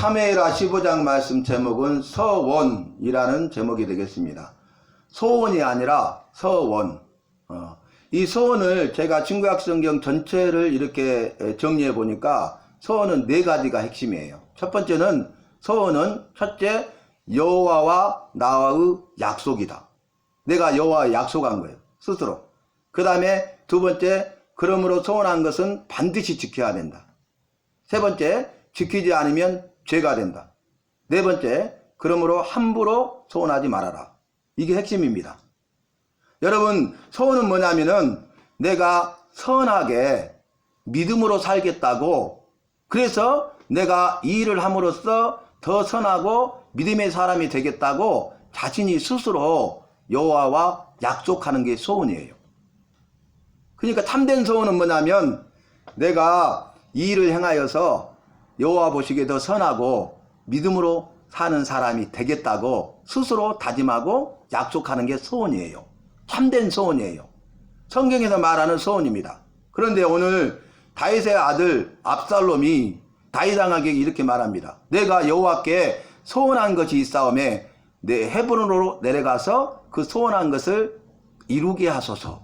사무엘하 15장 말씀 제목은 서원이라는 제목이 되겠습니다. 소원이 아니라 서원. 이 서원을 제가 친구약성경 전체를 이렇게 정리해 보니까 서원은 네 가지가 핵심이에요. 첫 번째는 서원은 첫째 여호와와 나와의 약속이다. 내가 여호와와 약속한 거예요. 스스로. 그 다음에 두 번째 그러므로 서원한 것은 반드시 지켜야 된다. 세 번째 지키지 않으면 죄가 된다. 네 번째 그러므로 함부로 서원하지 말아라. 이게 핵심입니다. 여러분 서원은 뭐냐면은 내가 선하게 믿음으로 살겠다고 그래서 내가 이 일을 함으로써 더 선하고 믿음의 사람이 되겠다고 자신이 스스로 여호와와 약속하는 게 서원이에요. 그러니까 참된 서원은 뭐냐면 내가 이 일을 행하여서 여호와 보시기에 더 선하고 믿음으로 사는 사람이 되겠다고 스스로 다짐하고 약속하는 게 서원이에요. 참된 서원이에요. 성경에서 말하는 서원입니다. 그런데 오늘 다윗의 아들 압살롬이 다윗왕에게 이렇게 말합니다. 내가 여호와께 서원한 것이 있사오매 내 헤브론으로 내려가서 그 서원한 것을 이루게 하소서.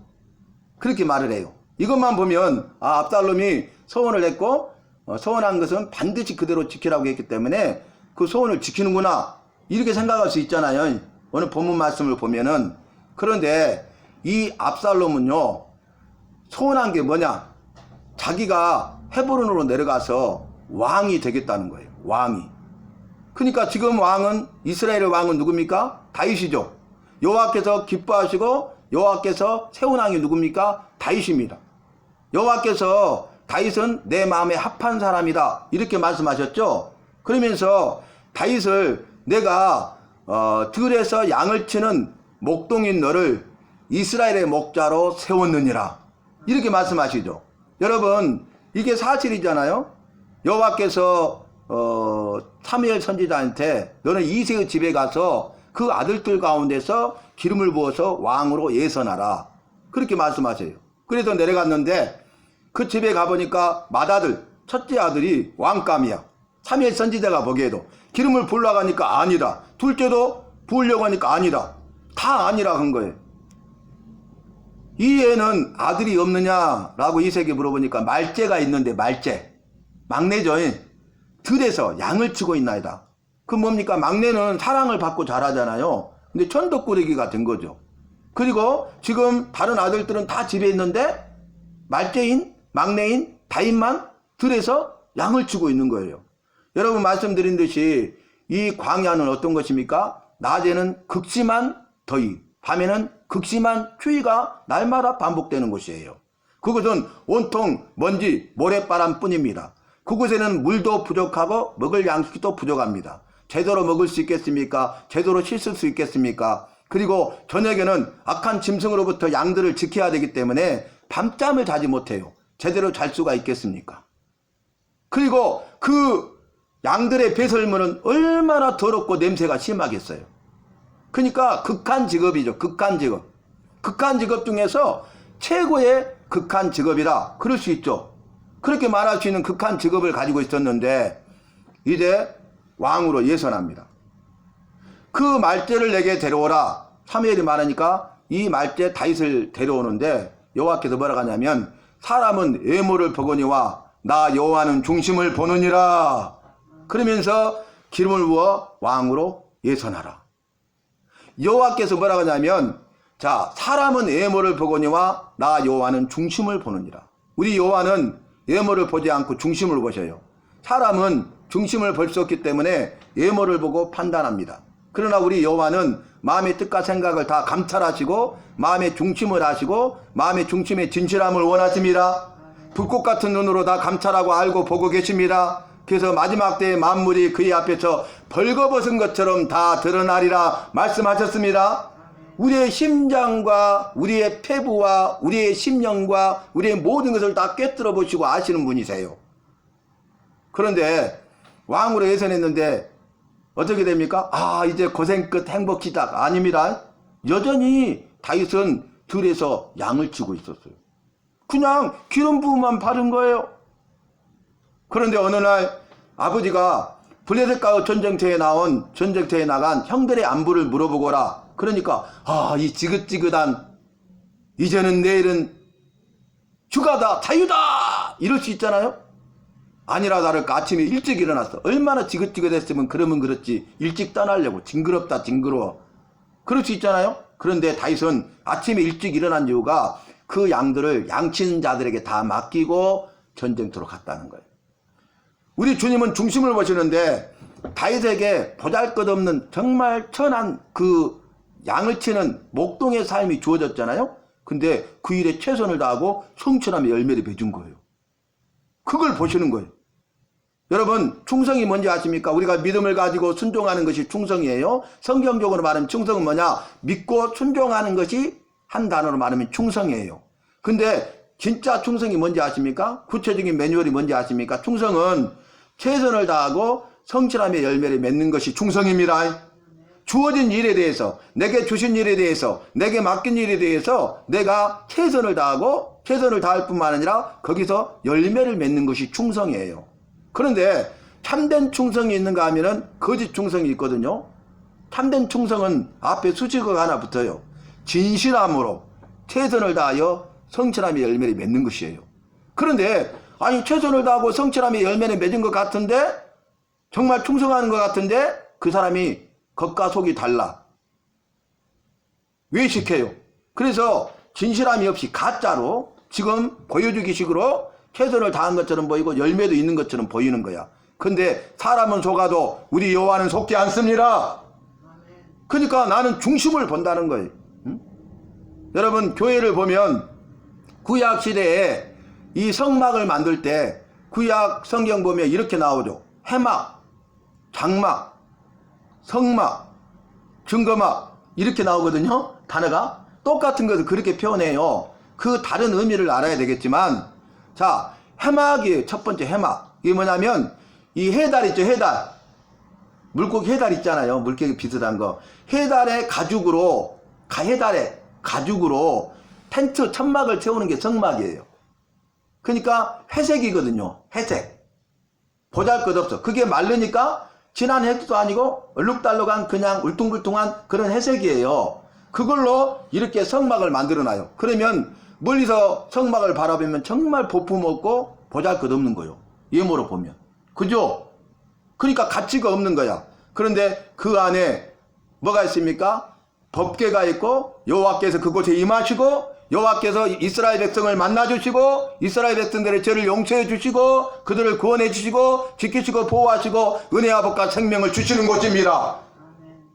그렇게 말을 해요. 이것만 보면 압살롬이 서원을 했고 서원한 것은 반드시 그대로 지키라고 했기 때문에 그 서원을 지키는구나 이렇게 생각할 수 있잖아요. 오늘 본문 말씀을 보면은. 그런데 이 압살롬은요 서원한 게 뭐냐, 자기가 헤브론으로 내려가서 왕이 되겠다는 거예요. 왕이. 그러니까 지금 왕은 이스라엘의 왕은 누굽니까? 다윗이죠. 여호와께서 기뻐하시고 여호와께서 세운 왕이 누굽니까? 다윗입니다. 여호와께서 다윗은 내 마음에 합한 사람이다 이렇게 말씀하셨죠. 그러면서 다윗을 내가 들에서 양을 치는 목동인 너를 이스라엘의 목자로 세웠느니라 이렇게 말씀하시죠. 여러분 이게 사실이잖아요. 여호와께서 사무엘 선지자한테 너는 이새의 집에 가서 그 아들들 가운데서 기름을 부어서 왕으로 예선하라 그렇게 말씀하세요. 그래서 내려갔는데 그 집에 가보니까 맏아들 첫째 아들이 왕감이야. 사무엘 선지자가 보기에도 기름을 부으려고 하니까 아니라, 둘째도 부으려고 하니까 아니라, 다 아니라 한 거예요. 이 애는 아들이 없느냐라고 이새에게 물어보니까 말째가 있는데 말째, 막내죠. 들에서 양을 치고 있나이다. 그 뭡니까? 막내는 사랑을 받고 자라잖아요. 근데 천덕꾸러기가 된 거죠. 그리고 지금 다른 아들들은 다 집에 있는데 말째인 막내인 다윗만 들에서 양을 치고 있는 거예요. 여러분 말씀드린 듯이 이 광야는 어떤 것입니까? 낮에는 극심한 더위, 밤에는 극심한 추위가 날마다 반복되는 곳이에요. 그것은 온통 먼지, 모래바람 뿐입니다. 그곳에는 물도 부족하고 먹을 양식도 부족합니다. 제대로 먹을 수 있겠습니까? 제대로 씻을 수 있겠습니까? 그리고 저녁에는 악한 짐승으로부터 양들을 지켜야 되기 때문에 밤잠을 자지 못해요. 제대로 잘 수가 있겠습니까? 그리고 그 양들의 배설물은 얼마나 더럽고 냄새가 심하겠어요. 그러니까 극한 직업이죠. 극한 직업. 극한 직업 중에서 최고의 극한 직업이라 그럴 수 있죠. 그렇게 말할 수 있는 극한 직업을 가지고 있었는데 이제 왕으로 예선합니다. 그 말째를 내게 데려오라. 사무엘이 말하니까 이 말째 다윗을 데려오는데 여호와께서 뭐라고 하냐면 사람은 외모를 보거니와 나 여호와는 중심을 보느니라. 그러면서 기름을 부어 왕으로 예선하라. 여호와께서 뭐라고 하냐면 자, 사람은 외모를 보거니와 나 여호와는 중심을 보느니라. 우리 여호와는 외모를 보지 않고 중심을 보셔요. 사람은 중심을 볼 수 없기 때문에 외모를 보고 판단합니다. 그러나 우리 여호와는 마음의 뜻과 생각을 다 감찰하시고 마음의 중심을 하시고 마음의 중심의 진실함을 원하십니다. 불꽃 같은 눈으로 다 감찰하고 알고 보고 계십니다. 그래서 마지막 때의 만물이 그의 앞에서 벌거벗은 것처럼 다 드러나리라 말씀하셨습니다. 우리의 심장과 우리의 폐부와 우리의 심령과 우리의 모든 것을 다 꿰뚫어 보시고 아시는 분이세요. 그런데 왕으로 예선했는데 어떻게 됩니까? 아, 이제 고생 끝 행복 시작. 아닙니다. 여전히 다윗은 들에서 양을 치고 있었어요. 그냥 기름 부음만 바른 거예요. 그런데 어느 날 아버지가 블레셋과 전쟁터에 나간 형들의 안부를 물어보거라. 그러니까 이 지긋지긋한 이제는 내일은 휴가다 자유다 이럴 수 있잖아요. 아니라 다를까 아침에 일찍 일어났어. 얼마나 지긋지긋했으면 그러면 그렇지 일찍 떠나려고 징그럽다 징그러워 그럴 수 있잖아요. 그런데 다윗은 아침에 일찍 일어난 이유가 그 양들을 양치는 자들에게 다 맡기고 전쟁터로 갔다는 거예요. 우리 주님은 중심을 보시는데 다윗에게 보잘것없는 정말 천한 그 양을 치는 목동의 삶이 주어졌잖아요. 근데 그 일에 최선을 다하고 성취함의 열매를 맺은 거예요. 그걸 보시는 거예요. 여러분 충성이 뭔지 아십니까? 우리가 믿음을 가지고 순종하는 것이 충성이에요. 성경적으로 말하면 충성은 뭐냐? 믿고 순종하는 것이 한 단어로 말하면 충성이에요. 근데 진짜 충성이 뭔지 아십니까? 구체적인 매뉴얼이 뭔지 아십니까? 충성은 최선을 다하고 성실함의 열매를 맺는 것이 충성입니다. 주어진 일에 대해서, 내게 주신 일에 대해서, 내게 맡긴 일에 대해서 내가 최선을 다하고 최선을 다할 뿐만 아니라 거기서 열매를 맺는 것이 충성이에요. 그런데 참된 충성이 있는가 하면은 거짓 충성이 있거든요. 참된 충성은 앞에 수식어가 하나 붙어요. 진실함으로 최선을 다하여 성실함의 열매를 맺는 것이에요. 그런데 아니 최선을 다하고 성실함의 열매를 맺은 것 같은데 정말 충성하는 것 같은데 그 사람이 겉과 속이 달라. 외식해요. 그래서 진실함이 없이 가짜로 지금 보여주기식으로 최선을 다한 것처럼 보이고 열매도 있는 것처럼 보이는 거야. 근데 사람은 속아도 우리 여호와는 속지 않습니다. 그러니까 나는 중심을 본다는 거예요. 응? 여러분 교회를 보면 구약 시대에 이 성막을 만들 때 구약 성경 보면 이렇게 나오죠. 해막, 장막, 성막, 증거막 이렇게 나오거든요. 단어가 똑같은 것을 그렇게 표현해요. 그 다른 의미를 알아야 되겠지만 자 해막이에요. 첫 번째 해막. 이게 뭐냐면 이 해달 있죠. 해달. 물고기 해달 있잖아요. 물고기 비슷한 거. 해달의 가죽으로 해달의 가죽으로 텐트 천막을 채우는 게 성막이에요. 그러니까 회색이거든요. 회색. 보잘것없어. 그게 마르니까 진한 회색도 아니고 얼룩달룩한 그냥 울퉁불퉁한 그런 회색이에요. 그걸로 이렇게 성막을 만들어놔요. 그러면 멀리서 성막을 바라보면 정말 볼품없고 보잘것없는 거예요. 예모로 보면. 그죠? 그러니까 가치가 없는 거야. 그런데 그 안에 뭐가 있습니까? 법궤가 있고 여호와께서 그곳에 임하시고 여호와께서 이스라엘 백성을 만나주시고 이스라엘 백성들의 죄를 용서해 주시고 그들을 구원해 주시고 지키시고 보호하시고 은혜와 복과 생명을 주시는 곳입니다.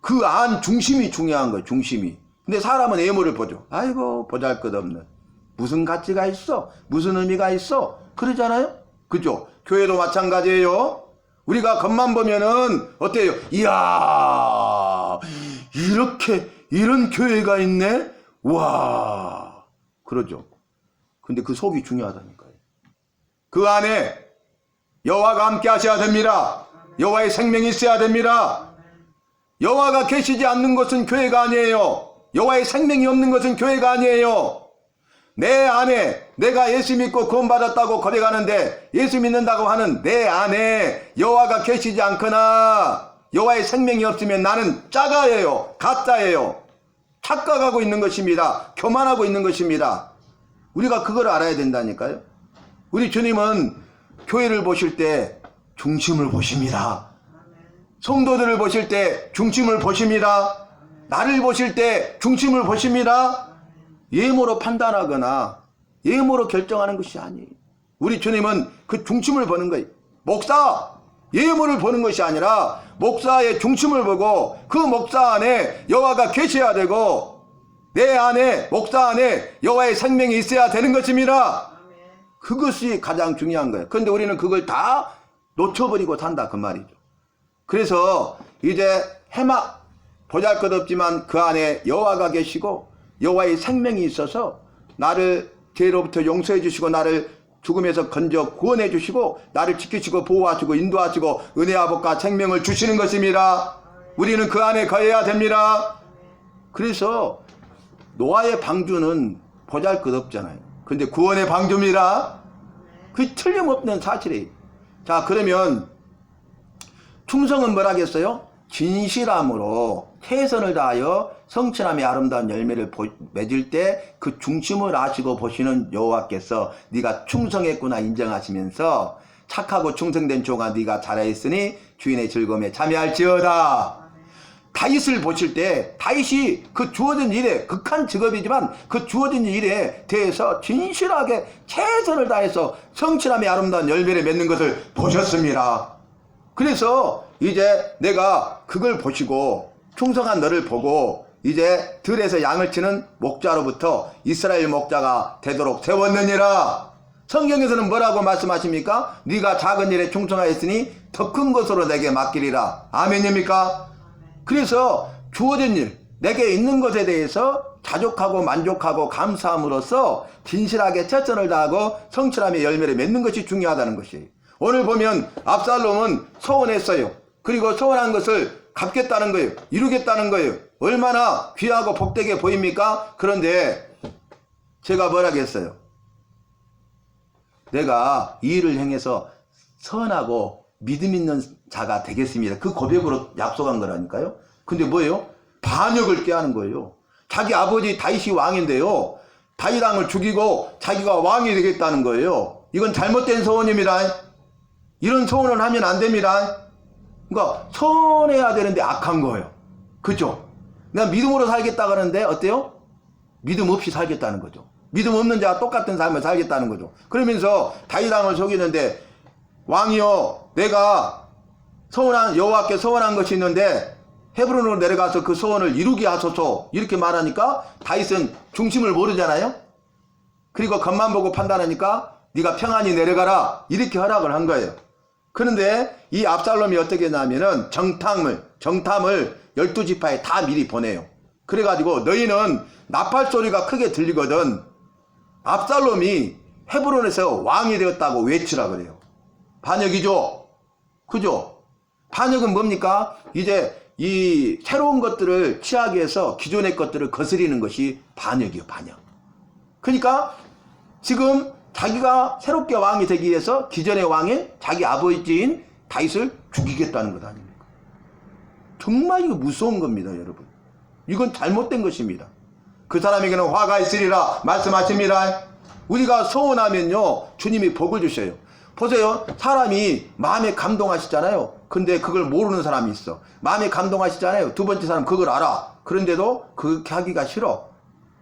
그 안 중심이 중요한 거예요. 중심이. 근데 사람은 예물을 보죠. 아이고 보잘것없는 무슨 가치가 있어? 무슨 의미가 있어? 그러잖아요. 그죠? 교회도 마찬가지예요. 우리가 겉만 보면은 어때요? 이야 이런 교회가 있네? 와 그러죠. 근데 그 속이 중요하다니까요. 그 안에 여호와가 함께 하셔야 됩니다. 여호와의 생명이 있어야 됩니다. 여호와가 계시지 않는 것은 교회가 아니에요. 여호와의 생명이 없는 것은 교회가 아니에요. 내 안에 내가 예수 믿고 구원받았다고 거래가는데 예수 믿는다고 하는 내 안에 여호와가 계시지 않거나 여호와의 생명이 없으면 나는 짜가예요. 가짜예요. 착각하고 있는 것입니다. 교만하고 있는 것입니다. 우리가 그걸 알아야 된다니까요. 우리 주님은 교회를 보실 때 중심을 보십니다. 성도들을 보실 때 중심을 보십니다. 나를 보실 때 중심을 보십니다. 예모로 판단하거나 예모로 결정하는 것이 아니에요. 우리 주님은 그 중심을 보는 거예요. 목사 예모를 보는 것이 아니라 목사의 중심을 보고 그 목사 안에 여호와가 계셔야 되고 내 안에 목사 안에 여호와의 생명이 있어야 되는 것입니다. 그것이 가장 중요한 거예요. 그런데 우리는 그걸 다 놓쳐버리고 산다 그 말이죠. 그래서 이제 해막 보잘것없지만 그 안에 여호와가 계시고 여호와의 생명이 있어서 나를 죄로부터 용서해 주시고 나를 죽음에서 건져 구원해 주시고 나를 지키시고 보호하시고 인도하시고 은혜와 복과 생명을 주시는 것입니다. 우리는 그 안에 거해야 됩니다. 그래서 노아의 방주는 보잘것없잖아요. 근데 구원의 방주입니다. 그게 틀림없는 사실이에요. 자 그러면 충성은 뭐라겠어요? 진실함으로 최선을 다하여 성취함의 아름다운 열매를 맺을 때 그 중심을 아시고 보시는 여호와께서 네가 충성했구나 인정하시면서 착하고 충성된 종아 네가 잘하였으니 주인의 즐거움에 참여할지어다. 다윗을 보실 때 다윗이 그 주어진 일에 극한 직업이지만 그 주어진 일에 대해서 진실하게 최선을 다해서 성취함의 아름다운 열매를 맺는 것을 보셨습니다. 그래서 이제 내가 그걸 보시고 충성한 너를 보고 이제 들에서 양을 치는 목자로부터 이스라엘 목자가 되도록 세웠느니라. 성경에서는 뭐라고 말씀하십니까? 네가 작은 일에 충성하였으니 더 큰 것으로 내게 맡기리라. 아멘입니까? 그래서 주어진 일, 내게 있는 것에 대해서 자족하고 만족하고 감사함으로써 진실하게 최선을 다하고 성취함의 열매를 맺는 것이 중요하다는 것이에요. 오늘 보면 압살롬은 서원했어요. 그리고 서원한 것을 갚겠다는 거예요. 이루겠다는 거예요. 얼마나 귀하고 복되게 보입니까? 그런데 제가 뭐라겠어요? 내가 이 일을 행해서 선하고 믿음 있는 자가 되겠습니다. 그 고백으로 약속한 거라니까요. 근데 뭐예요? 반역을 꾀하는 거예요. 자기 아버지 다윗이 왕인데요. 다윗 왕을 죽이고 자기가 왕이 되겠다는 거예요. 이건 잘못된 소원입니다. 이런 소원을 하면 안 됩니다. 그러니까 선해야 되는데 악한 거예요. 그죠? 내가 믿음으로 살겠다 그러는데 어때요? 믿음 없이 살겠다는 거죠. 믿음 없는 자와 똑같은 삶을 살겠다는 거죠. 그러면서 다윗 왕을 속이는데 왕이여 내가 서원한 여호와께 서원한 것이 있는데 헤브론으로 내려가서 그 소원을 이루게 하소서 이렇게 말하니까 다윗은 중심을 모르잖아요. 그리고 겉만 보고 판단하니까 네가 평안히 내려가라 이렇게 허락을 한 거예요. 그런데 이 압살롬이 어떻게 했냐면은 정탐을 12지파에 다 미리 보내요. 그래가지고 너희는 나팔 소리가 크게 들리거든 압살롬이 헤브론에서 왕이 되었다고 외치라 그래요. 반역이죠. 그죠? 반역은 뭡니까? 이제 이 새로운 것들을 취하기 위해서 기존의 것들을 거스리는 것이 반역이요. 반역. 그러니까 지금 자기가 새롭게 왕이 되기 위해서 기존의 왕인 자기 아버지인 다윗을 죽이겠다는 것 아닙니까? 정말 이거 무서운 겁니다, 여러분. 이건 잘못된 것입니다. 그 사람에게는 화가 있으리라 말씀하십니다. 우리가 소원하면요 주님이 복을 주셔요. 보세요. 사람이 마음에 감동하시잖아요. 근데 그걸 모르는 사람이 있어. 마음에 감동하시잖아요. 두 번째 사람 그걸 알아. 그런데도 그렇게 하기가 싫어.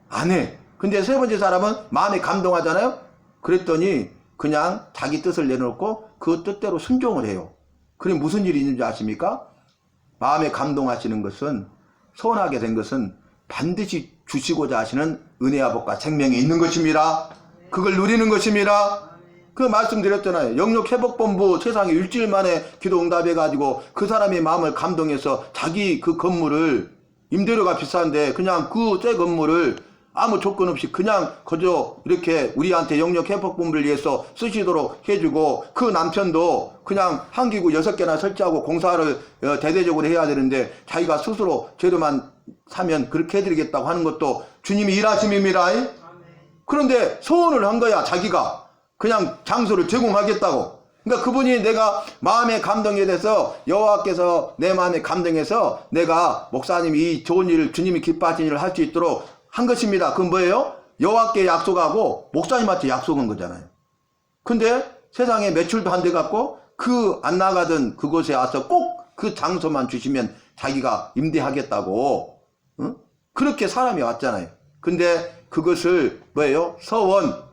안 해. 근데 세 번째 사람은 마음에 감동하잖아요. 그랬더니 그냥 자기 뜻을 내놓고 그 뜻대로 순종을 해요. 그럼 무슨 일이 있는지 아십니까? 마음에 감동하시는 것은 소원하게 된 것은 반드시 주시고자 하시는 은혜와 복과 생명이 있는 것입니다. 그걸 누리는 것입니다. 그 말씀드렸잖아요. 영육회복본부 세상에 일주일 만에 기도 응답해가지고 그 사람의 마음을 감동해서 자기 그 건물을 임대료가 비싼데 그냥 그 새 건물을 아무 조건 없이 그냥 그저 이렇게 우리한테 영육회복본부를 위해서 쓰시도록 해주고 그 남편도 그냥 한기구 6개나 설치하고 공사를 대대적으로 해야 되는데 자기가 스스로 재료만 사면 그렇게 해드리겠다고 하는 것도 주님이 일하심입니다. 그런데 소원을 한 거야. 자기가 그냥 장소를 제공하겠다고. 그러니까 그분이 내가 마음에 감동이 돼서 여호와께서 내 마음에 감동해서 내가 목사님이 이 좋은 일을 주님이 기뻐하시는 일을 할 수 있도록 한 것입니다. 그건 뭐예요? 여호와께 약속하고 목사님한테 약속한 거잖아요. 근데 세상에 매출도 안 돼 갖고 그 안 나가던 그곳에 와서 꼭 그 장소만 주시면 자기가 임대하겠다고 그렇게 사람이 왔잖아요. 근데 그것을 뭐예요? 서원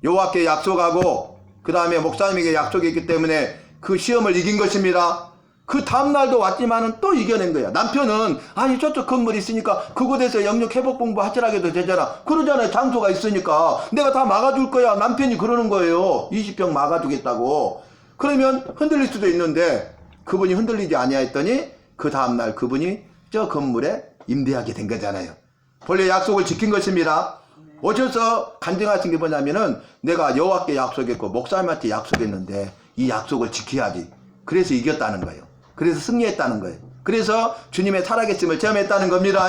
여호와께 약속하고 그 다음에 목사님에게 약속했기 때문에 그 시험을 이긴 것입니다. 그 다음날도 왔지만은 또 이겨낸 거야. 남편은 아니 저쪽 건물 있으니까 그곳에서 영육회복본부 하더라도 되잖아. 그러잖아요. 장소가 있으니까 내가 다 막아줄 거야. 남편이 그러는 거예요. 20평 막아주겠다고. 그러면 흔들릴 수도 있는데 그분이 흔들리지 아니하였더니 그 다음날 그분이 저 건물에 임대하게 된 거잖아요. 본래 약속을 지킨 것입니다. 오셔서 간증하신 게 뭐냐면은 내가 여호와께 약속했고 목사님한테 약속했는데 이 약속을 지켜야지. 그래서 이겼다는 거예요. 그래서 승리했다는 거예요. 그래서 주님의 살아계심을 체험했다는 겁니다.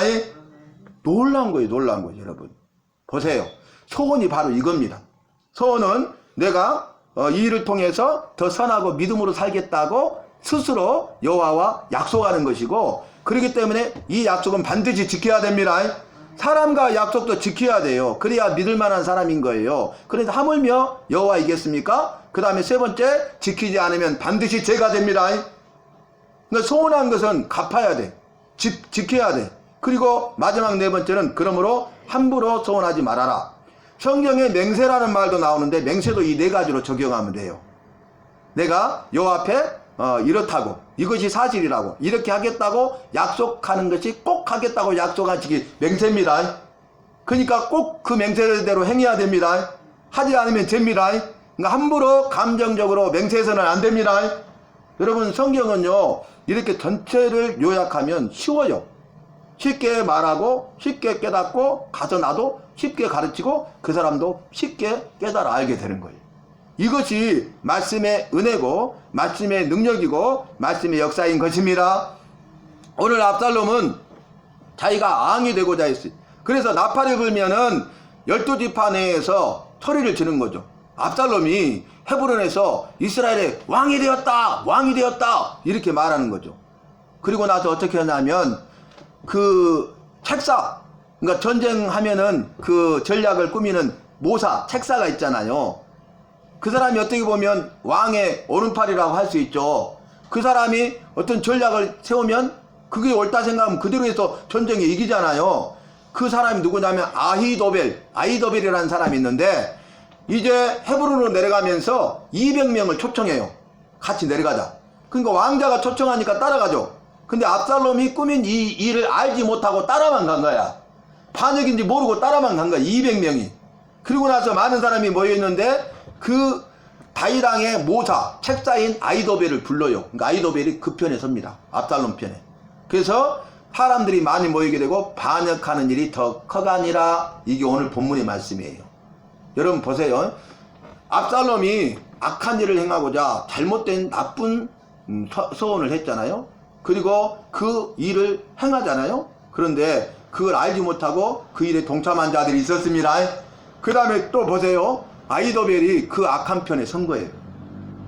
놀라운 거예요. 놀라운 거예요. 여러분 보세요. 소원이 바로 이겁니다. 소원은 내가 이 일을 통해서 더 선하고 믿음으로 살겠다고 스스로 여호와와 약속하는 것이고, 그렇기 때문에 이 약속은 반드시 지켜야 됩니다. 사람과 약속도 지켜야 돼요. 그래야 믿을 만한 사람인 거예요. 그래서 하물며 여호와이겠습니까? 그 다음에 세 번째, 지키지 않으면 반드시 죄가 됩니다. 그러니까 소원한 것은 갚아야 돼. 지켜야 돼. 그리고 마지막 네 번째는, 그러므로 함부로 소원하지 말아라. 성경에 맹세라는 말도 나오는데, 맹세도 이 네 가지로 적용하면 돼요. 내가 여호와 앞에 이렇다고, 이것이 사실이라고, 이렇게 하겠다고 약속하는 것이 꼭 하겠다고 약속하시기 맹세입니다. 그러니까 꼭 그 맹세대로 행해야 됩니다. 하지 않으면 죄입니다. 그러니까 함부로 감정적으로 맹세해서는 안 됩니다. 여러분, 성경은요 이렇게 전체를 요약하면 쉬워요. 쉽게 말하고 쉽게 깨닫고, 가서 나도 쉽게 가르치고 그 사람도 쉽게 깨달아 알게 되는 거예요. 이것이 말씀의 은혜고 말씀의 능력이고 말씀의 역사인 것입니다. 오늘 압살롬은 자기가 왕이 되고자 했어요. 그래서 나팔을 불면은 12지파 내에서 소리를 지는 거죠. 압살롬이 헤브론에서 이스라엘의 왕이 되었다, 왕이 되었다, 이렇게 말하는 거죠. 그리고 나서 어떻게 하냐면 그 책사, 그러니까 전쟁하면은 그 전략을 꾸미는 모사, 책사가 있잖아요. 그 사람이 어떻게 보면 왕의 오른팔이라고 할 수 있죠. 그 사람이 어떤 전략을 세우면 그게 옳다 생각하면 그대로 해서 전쟁에 이기잖아요. 그 사람이 누구냐면 아히도벨이라는 사람이 있는데, 이제 헤브론으로 내려가면서 200명을 초청해요. 같이 내려가자. 그러니까 왕자가 초청하니까 따라가죠. 근데 압살롬이 꾸민 이 일을 알지 못하고 따라만 간 거야. 반역인지 모르고 따라만 간 거야, 200명이. 그리고 나서 많은 사람이 모여있는데 그 다윗왕의 모사, 책사인 아히도벨을 불러요. 그러니까 아히도벨이 그 편에 섭니다. 압살롬 편에. 그래서 사람들이 많이 모이게 되고 반역하는 일이 더 커가니라. 이게 오늘 본문의 말씀이에요. 여러분 보세요. 압살롬이 악한 일을 행하고자 잘못된 나쁜 서원을 했잖아요. 그리고 그 일을 행하잖아요. 그런데 그걸 알지 못하고 그 일에 동참한 자들이 있었습니다. 그 다음에 또 보세요. 아히도벨이 그 악한 편에 선 거예요.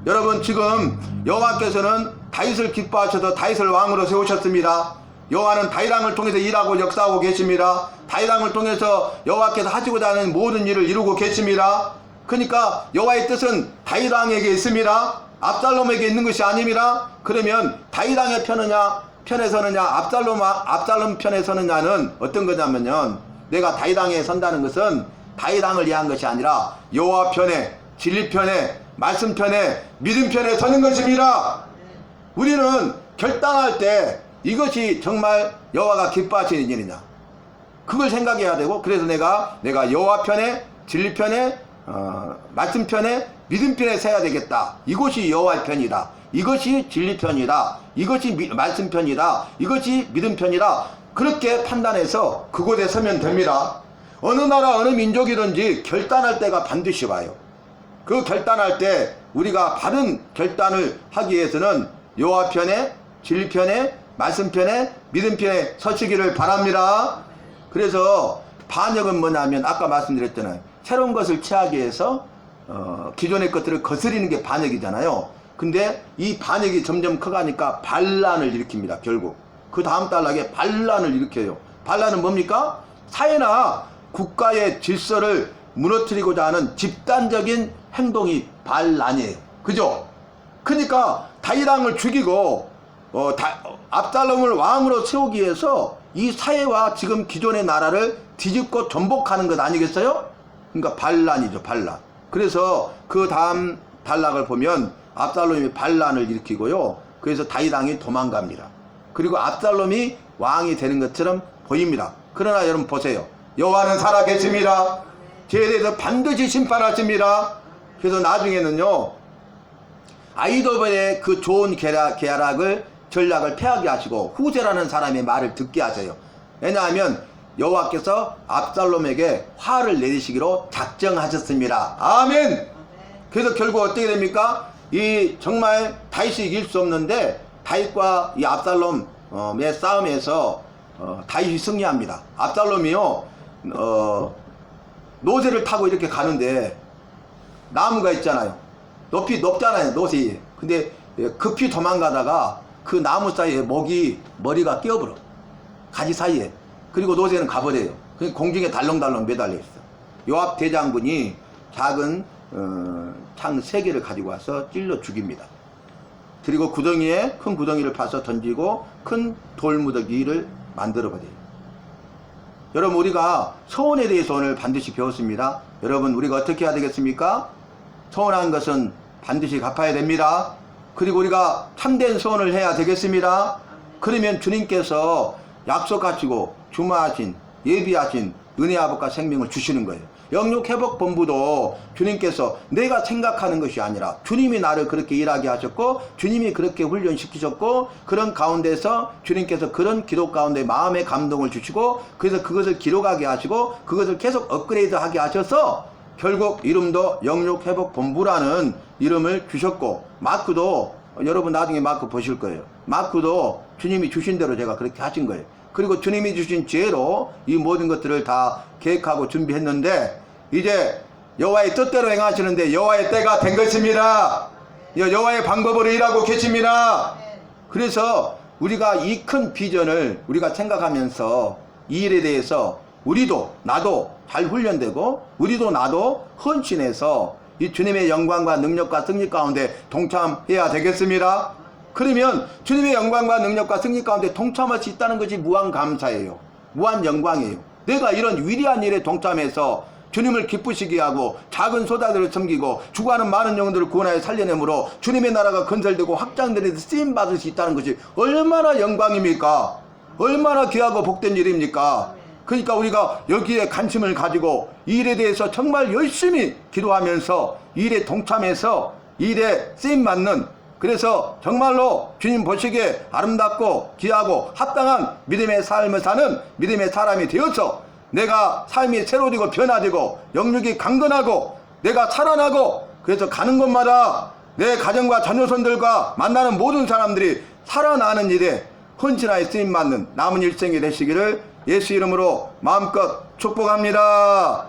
여러분, 지금 여호와께서는 다윗을 기뻐하셔서 다윗을 왕으로 세우셨습니다. 여호와는 다윗왕을 통해서 일하고 역사하고 계십니다. 다윗왕을 통해서 여호와께서 하시고자 하는 모든 일을 이루고 계십니다. 그러니까 여호와의 뜻은 다윗왕에게 있습니다. 압살롬에게 있는 것이 아닙니다. 그러면 다윗왕의 편에 서느냐 압살롬 편에 서느냐는 어떤 거냐면요, 내가 다윗왕에 선다는 것은 다윗왕을 위한 것이 아니라 여호와 편에, 진리 편에, 말씀 편에, 믿음 편에 서는 것입니다. 우리는 결단할 때 이것이 정말 여호와가 기뻐하시는 일이냐, 그걸 생각해야 되고, 그래서 내가 여호와 편에, 진리 편에, 말씀 편에, 믿음 편에 서야 되겠다. 이것이 여호와의 편이다. 이것이 진리 편이다. 이것이 말씀 편이다. 이것이 믿음 편이다. 그렇게 판단해서 그곳에 서면 됩니다. 어느 나라 어느 민족이든지 결단할 때가 반드시 와요. 그 결단할 때 우리가 바른 결단을 하기 위해서는 여호와 편에, 진리 편에, 말씀 편에, 믿음 편에 서시기를 바랍니다. 그래서 반역은 뭐냐면 아까 말씀드렸잖아요. 새로운 것을 취하기 위해서 기존의 것들을 거스리는 게 반역이잖아요. 근데 이 반역이 점점 커가니까 반란을 일으킵니다. 결국 그 다음 단락에 반란을 일으켜요. 반란은 뭡니까? 사회나 국가의 질서를 무너뜨리고자 하는 집단적인 행동이 반란이에요. 그죠? 그러니까 다윗왕을 죽이고 압살롬을 왕으로 세우기 위해서 이 사회와 지금 기존의 나라를 뒤집고 전복하는 것 아니겠어요? 그러니까 반란이죠, 반란. 그래서 그 다음 단락을 보면 압살롬이 반란을 일으키고요. 그래서 다윗왕이 도망갑니다. 그리고 압살롬이 왕이 되는 것처럼 보입니다. 그러나 여러분 보세요. 여호와는 살아계십니다. 죄에 대해서 반드시 심판하십니다. 그래서 나중에는요, 아히도벨의 그 좋은 전략을 패하게 하시고 후세라는 사람의 말을 듣게 하세요. 왜냐하면 여호와께서 압살롬에게 화를 내리시기로 작정하셨습니다. 아멘. 그래서 결국 어떻게 됩니까? 이 정말 다윗이 이길 수 없는데 다윗과 이 압살롬의 싸움에서 다윗이 승리합니다. 압살롬이요 노새를 타고 이렇게 가는데 나무가 있잖아요. 높잖아요, 노새. 근데 급히 도망가다가 그 나무 사이에 머리가 끼어버려. 가지 사이에. 그리고 노새는 가버려요. 공중에 달렁달렁 매달려 있어. 요압 대장군이 작은 창 3개를 가지고 와서 찔러 죽입니다. 그리고 구덩이에 큰 구덩이를 파서 던지고 큰 돌무더기를 만들어 버려요. 여러분, 우리가 서원에 대해서 오늘 반드시 배웠습니다. 여러분, 우리가 어떻게 해야 되겠습니까? 서원한 것은 반드시 갚아야 됩니다. 그리고 우리가 참된 서원을 해야 되겠습니다. 그러면 주님께서 약속하시고 주마하신 예비하신 은혜 아버지가 생명을 주시는 거예요. 영육회복본부도 주님께서 내가 생각하는 것이 아니라 주님이 나를 그렇게 일하게 하셨고 주님이 그렇게 훈련시키셨고 그런 가운데서 주님께서 그런 기도 가운데 마음의 감동을 주시고 그래서 그것을 기록하게 하시고 그것을 계속 업그레이드하게 하셔서 결국 이름도 영육회복본부라는 이름을 주셨고, 마크도 여러분 나중에 마크 보실 거예요. 마크도 주님이 주신 대로 제가 그렇게 하신 거예요. 그리고 주님이 주신 지혜로 이 모든 것들을 다 계획하고 준비했는데 이제 여호와의 뜻대로 행하시는데 여호와의 때가 된 것입니다. 여호와의 방법으로 일하고 계십니다. 그래서 우리가 이 큰 비전을 우리가 생각하면서 이 일에 대해서 우리도 나도 잘 훈련되고 우리도 나도 헌신해서 이 주님의 영광과 능력과 승리 가운데 동참해야 되겠습니다. 그러면 주님의 영광과 능력과 승리 가운데 동참할 수 있다는 것이 무한 감사예요. 무한 영광이에요. 내가 이런 위대한 일에 동참해서 주님을 기쁘시게 하고 작은 소자들을 섬기고 죽어가는 많은 영혼들을 구원하여 살려내므로 주님의 나라가 건설되고 확장되는 데 쓰임받을 수 있다는 것이 얼마나 영광입니까? 얼마나 귀하고 복된 일입니까? 그러니까 우리가 여기에 관심을 가지고 이 일에 대해서 정말 열심히 기도하면서 이 일에 동참해서 이 일에 쓰임받는, 그래서 정말로 주님 보시기에 아름답고 귀하고 합당한 믿음의 삶을 사는 믿음의 사람이 되어서 내가 삶이 새로워지고 변화되고 영육이 강건하고 내가 살아나고 그래서 가는 곳마다 내 가정과 자녀손들과 만나는 모든 사람들이 살아나는 일에 헌신하여 쓰임받는 남은 일생이 되시기를 예수 이름으로 마음껏 축복합니다.